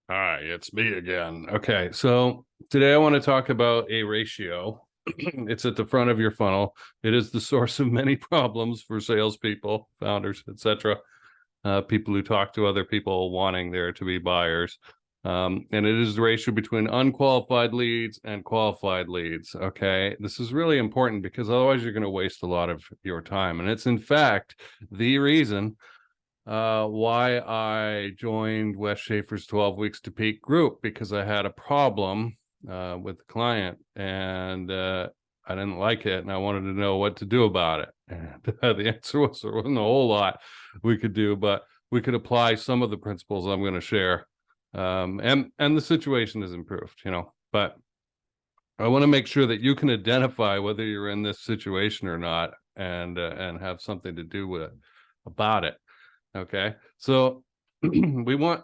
Hi, it's me again. Okay, so today I want to talk about a ratio. It's at the front of your funnel. It is the source of many problems for salespeople, founders, etc. People who talk to other people wanting there to be buyers. And it is the ratio between unqualified leads and qualified leads. Okay, this is really important because otherwise you're going to waste a lot of your time. And it's in fact the reason why I joined Wes Schaefer's 12 Weeks to Peak group, because I had a problem with the client, and I didn't like it and I wanted to know what to do about it. And the answer was there wasn't a whole lot we could do, but we could apply some of the principles I'm going to share. And the situation has improved, but I want to make sure that you can identify whether you're in this situation or not, and have something to do with it about it. Okay, so we want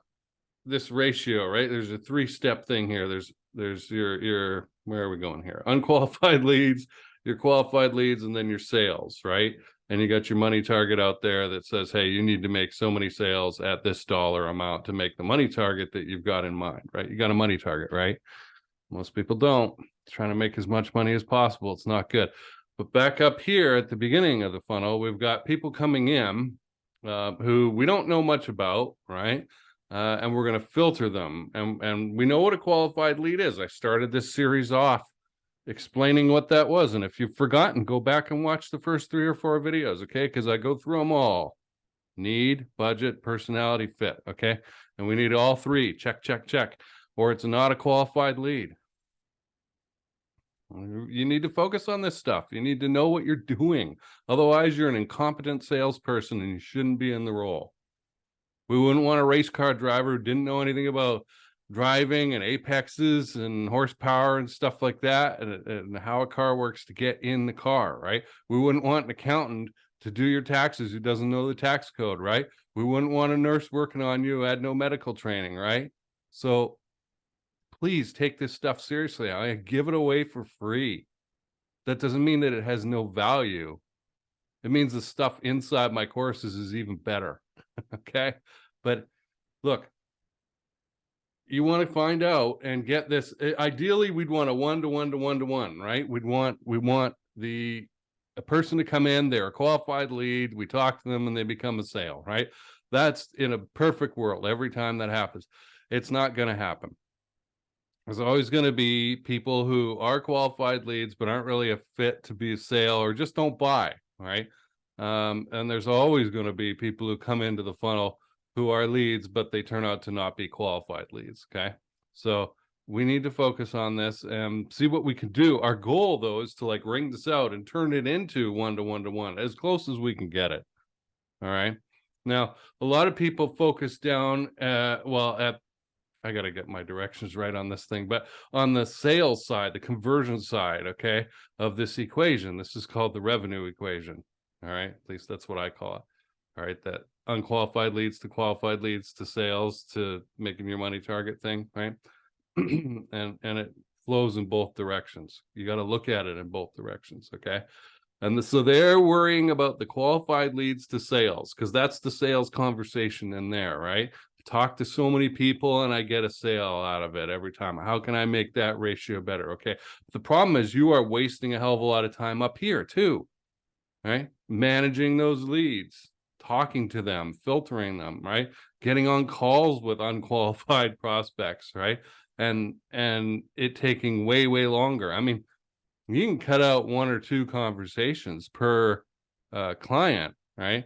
this ratio, right? There's a three-step thing here. There's your where are we going here? Unqualified leads, your qualified leads, and then your sales, right? And you got your money target out there that says, hey, you need to make so many sales at this dollar amount to make the money target that you've got in mind, right? You got a money target, right? Most people don't. Trying to make as much money as possible. It's not good. But back up here at the beginning of the funnel, we've got people coming in who we don't know much about, right? And we're going to filter them. And we know what a qualified lead is. I started this series off explaining what that was. And if you've forgotten, go back and watch the first 3 or 4 videos, okay? Because I go through them all. Need, budget, personality, fit, okay? And we need all three. Check, check, check. Or it's not a qualified lead. You need to focus on this stuff. You need to know what you're doing. Otherwise, you're an incompetent salesperson and you shouldn't be in the role. We wouldn't want a race car driver who didn't know anything about driving and apexes and horsepower and stuff like that, and how a car works to get in the car, right? We wouldn't want an accountant to do your taxes who doesn't know the tax code, right? We wouldn't want a nurse working on you who had no medical training, right? So please take this stuff seriously. I give it away for free. That doesn't mean that it has no value. It means the stuff inside my courses is even better. Okay. But look, you want to find out and get this. Ideally, we'd want a 1-to-1-to-1-to-1, right? We want a person to come in, they're a qualified lead, we talk to them and they become a sale, right? That's in a perfect world. Every time that happens, it's not going to happen. There's always going to be people who are qualified leads but aren't really a fit to be a sale, or just don't buy, right? And there's always going to be people who come into the funnel who are leads, but they turn out to not be qualified leads, okay? So we need to focus on this and see what we can do. Our goal, though, is to like ring this out and turn it into 1-to-1-to-1, as close as we can get it, all right? Now, a lot of people focus down, I got to get my directions right on this thing, but on the sales side, the conversion side, okay, of this equation, this is called the revenue equation. All right. At least that's what I call it. All right. That unqualified leads to qualified leads to sales to making your money target thing. Right. and it flows in both directions. You got to look at it in both directions. Okay. And so they're worrying about the qualified leads to sales, because that's the sales conversation in there, right? Talk to so many people and I get a sale out of it every time. How can I make that ratio better? Okay. The problem is you are wasting a hell of a lot of time up here too, right? Managing those leads, talking to them, filtering them, right? Getting on calls with unqualified prospects, right? And it taking way, way longer. I mean, you can cut out 1 or 2 conversations per client, right?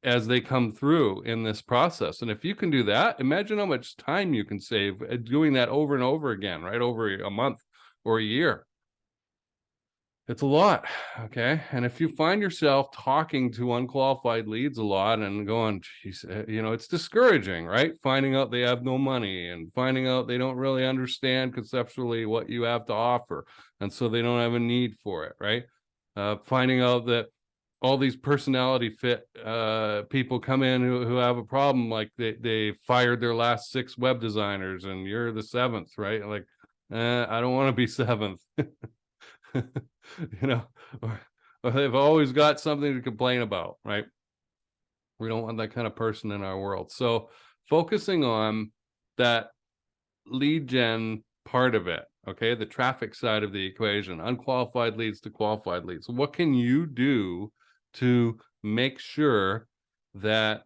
As they come through in this process. And if you can do that, imagine how much time you can save doing that over and over again, right? Over a month or a year. It's a lot, okay? And if you find yourself talking to unqualified leads a lot and going, geez, it's discouraging, right? Finding out they have no money and finding out they don't really understand conceptually what you have to offer. And so they don't have a need for it, right? Finding out that all these personality fit people come in who have a problem, like they fired their last 6 web designers and you're the 7th, right? Like, I don't want to be 7th. or they've always got something to complain about, right? We don't want that kind of person in our world. So focusing on that lead gen part of it, okay? The traffic side of the equation, unqualified leads to qualified leads. So what can you do to make sure that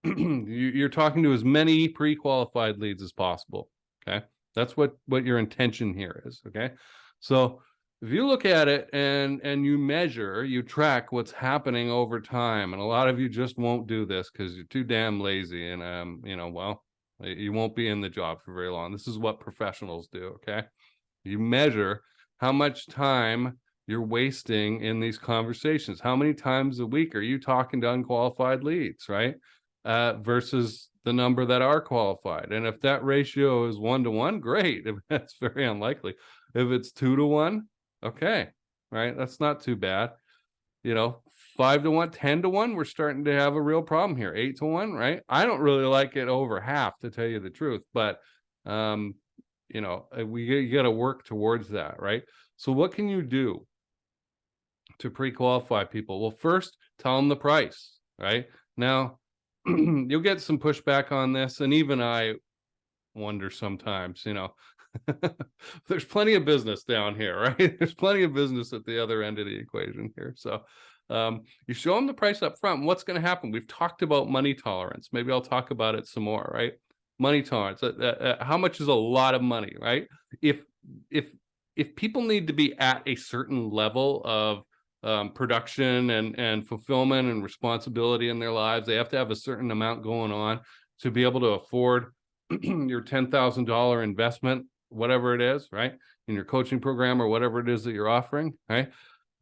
you're talking to as many pre-qualified leads as possible, okay? That's what your intention here is, okay? So if you look at it and you measure, you track what's happening over time, and a lot of you just won't do this because you're too damn lazy, and well, you won't be in the job for very long. This is what professionals do, okay? You measure how much time you're wasting in these conversations. How many times a week are you talking to unqualified leads, right? Versus the number that are qualified. And if that ratio is 1-to-1, great. If that's very unlikely. If it's 2-to-1, okay, right? That's not too bad. 5-to-1, 10-to-1, we're starting to have a real problem here. 8-to-1, right? I don't really like it over half, to tell you the truth, but you got to work towards that, right? So what can you do to pre-qualify people? Well, first, tell them the price, right? Now, you'll get some pushback on this, and even I wonder sometimes, there's plenty of business down here, right? There's plenty of business at the other end of the equation here. So you show them the price up front. What's going to happen? We've talked about money tolerance. Maybe I'll talk about it some more, right? Money tolerance. How much is a lot of money, right? If people need to be at a certain level of production and fulfillment and responsibility in their lives, they have to have a certain amount going on to be able to afford your $10,000 investment, whatever it is, right, in your coaching program or whatever it is that you're offering, right?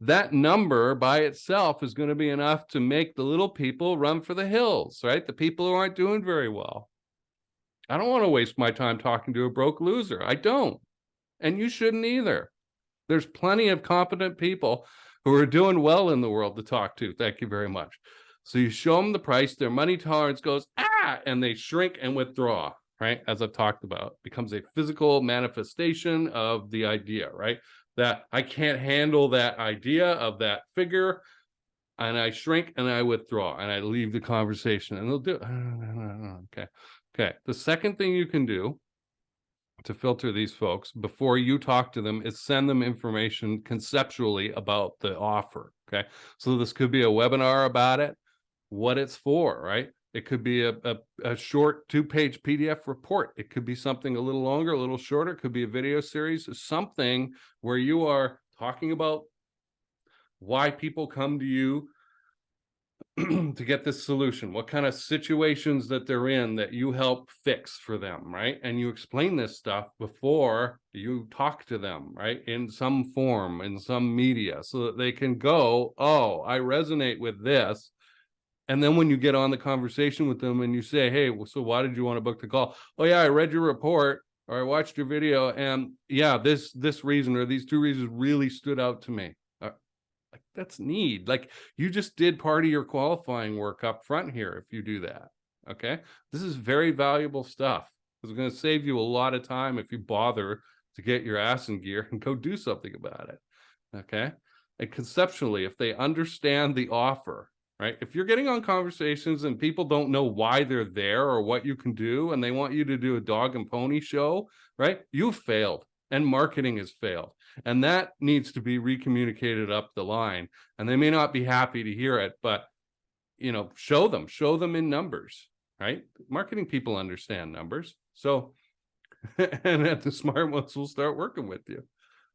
That number by itself is going to be enough to make the little people run for the hills, right? The people who aren't doing very well. I don't want to waste my time talking to a broke loser. I don't. And you shouldn't either. There's plenty of competent people who are doing well in the world to talk to. Thank you very much. So you show them the price, their money tolerance goes, and they shrink and withdraw, right? As I've talked about, becomes a physical manifestation of the idea, right? That I can't handle that idea of that figure, and I shrink and I withdraw and I leave the conversation, and they'll do it. Okay. The second thing you can do to filter these folks before you talk to them is send them information conceptually about the offer. Okay. So this could be a webinar about it, what it's for, right? It could be a short 2-page PDF report. It could be something a little longer, a little shorter. It could be a video series, something where you are talking about why people come to you to get this solution, what kind of situations that they're in that you help fix for them, right? And you explain this stuff before you talk to them, right? In some form, in some media, so that they can go, oh, I resonate with this. And then when you get on the conversation with them and you say, hey, so why did you want to book the call? Oh yeah, I read your report or I watched your video, and yeah, this reason or these 2 reasons really stood out to me. Like, that's neat. Like, you just did part of your qualifying work up front here if you do that. Okay. This is very valuable stuff. It's going to save you a lot of time if you bother to get your ass in gear and go do something about it. Okay. And conceptually, if they understand the offer, right? If you're getting on conversations and people don't know why they're there or what you can do, and they want you to do a dog and pony show, right? You've failed, and marketing has failed. And that needs to be recommunicated up the line. And they may not be happy to hear it, but show them in numbers, right? Marketing people understand numbers. So, and the smart ones will start working with you.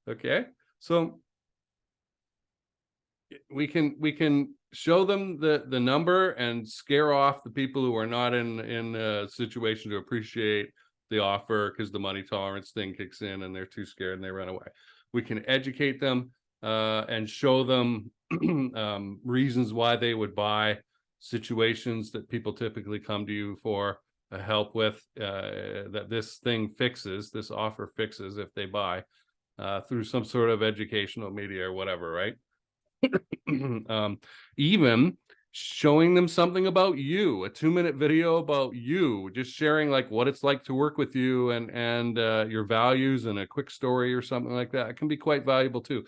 Okay. So we can show them the number and scare off the people who are not in a situation to appreciate the offer, because the money tolerance thing kicks in and they're too scared and they run away. We can educate them and show them reasons why they would buy, situations that people typically come to you for help with, that this offer fixes if they buy, through some sort of educational media or whatever, right? Even showing them something about you, a 2-minute video about you, just sharing like what it's like to work with you and your values, and a quick story or something like that. It can be quite valuable too.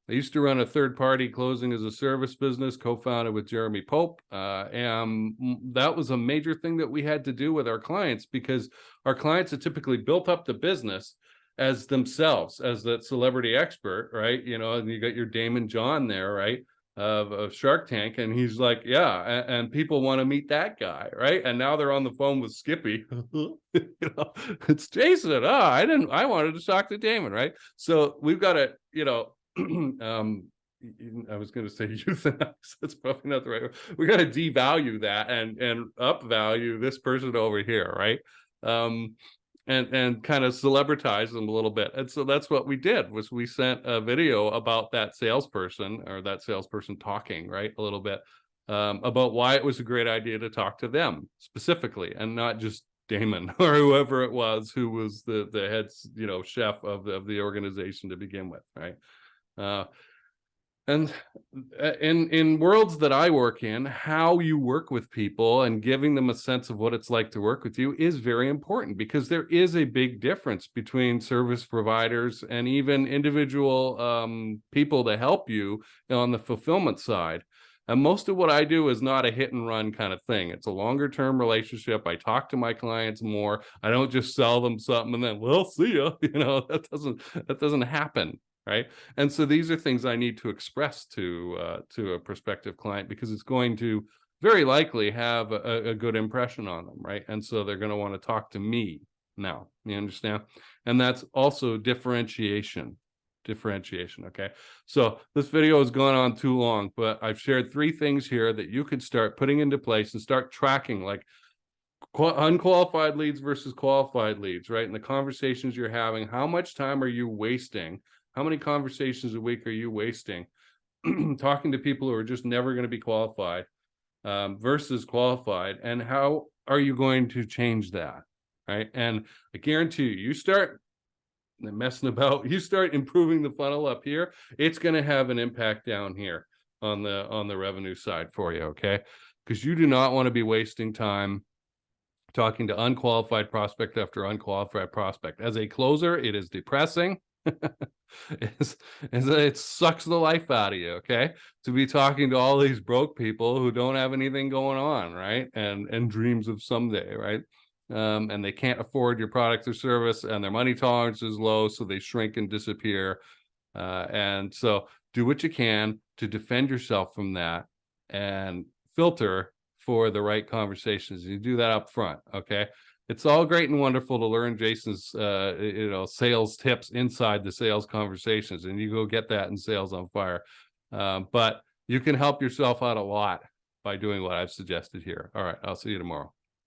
I used to run a third-party closing as a service business, co-founded with Jeremy Pope. And that was a major thing that we had to do with our clients, because our clients had typically built up the business as themselves, as that celebrity expert, right? You know, and you got your Damon John there, right? Of Shark Tank, and he's like, yeah, and people want to meet that guy, right? And now they're on the phone with Skippy. You know, it's Jason. Oh, I wanted to talk to Damon, right? So we've got to, you know, I was going to say euthanize. That's probably not the right word. We got to devalue that and upvalue this person over here, right? And kind of celebritize them a little bit. And so that's what we did, was we sent a video about that salesperson, or that salesperson talking, right, a little bit about why it was a great idea to talk to them specifically, and not just Damon or whoever it was who was the head, you know, chef of the organization to begin with, right? And in worlds that I work in, how you work with people and giving them a sense of what it's like to work with you is very important, because there is a big difference between service providers and even individual people to help you on the fulfillment side. And most of what I do is not a hit and run kind of thing. It's a longer term relationship. I talk to my clients more. I don't just sell them something and then, well, see ya. You know, that doesn't happen. Right. And so these are things I need to express to a prospective client, because it's going to very likely have a good impression on them. Right. And so they're going to want to talk to me now. You understand? And that's also differentiation. Okay. So this video has gone on too long, but I've shared 3 things here that you could start putting into place and start tracking, like unqualified leads versus qualified leads, right? And the conversations you're having, how much time are you wasting? How many conversations a week are you wasting talking to people who are just never going to be qualified versus qualified? And how are you going to change that, right? And I guarantee you start messing about, you start improving the funnel up here, it's going to have an impact down here on the revenue side for you, okay? Because you do not want to be wasting time talking to unqualified prospect after unqualified prospect. As a closer, it is depressing. It sucks the life out of you, okay, to be talking to all these broke people who don't have anything going on, right? And dreams of someday, right? And they can't afford your product or service, and their money tolerance is low, so they shrink and disappear. And so do what you can to defend yourself from that, and filter for the right conversations. You do that up front, okay? It's all great and wonderful to learn Jason's, you know, sales tips inside the sales conversations, and you go get that in Sales on Fire. But you can help yourself out a lot by doing what I've suggested here. All right, I'll see you tomorrow.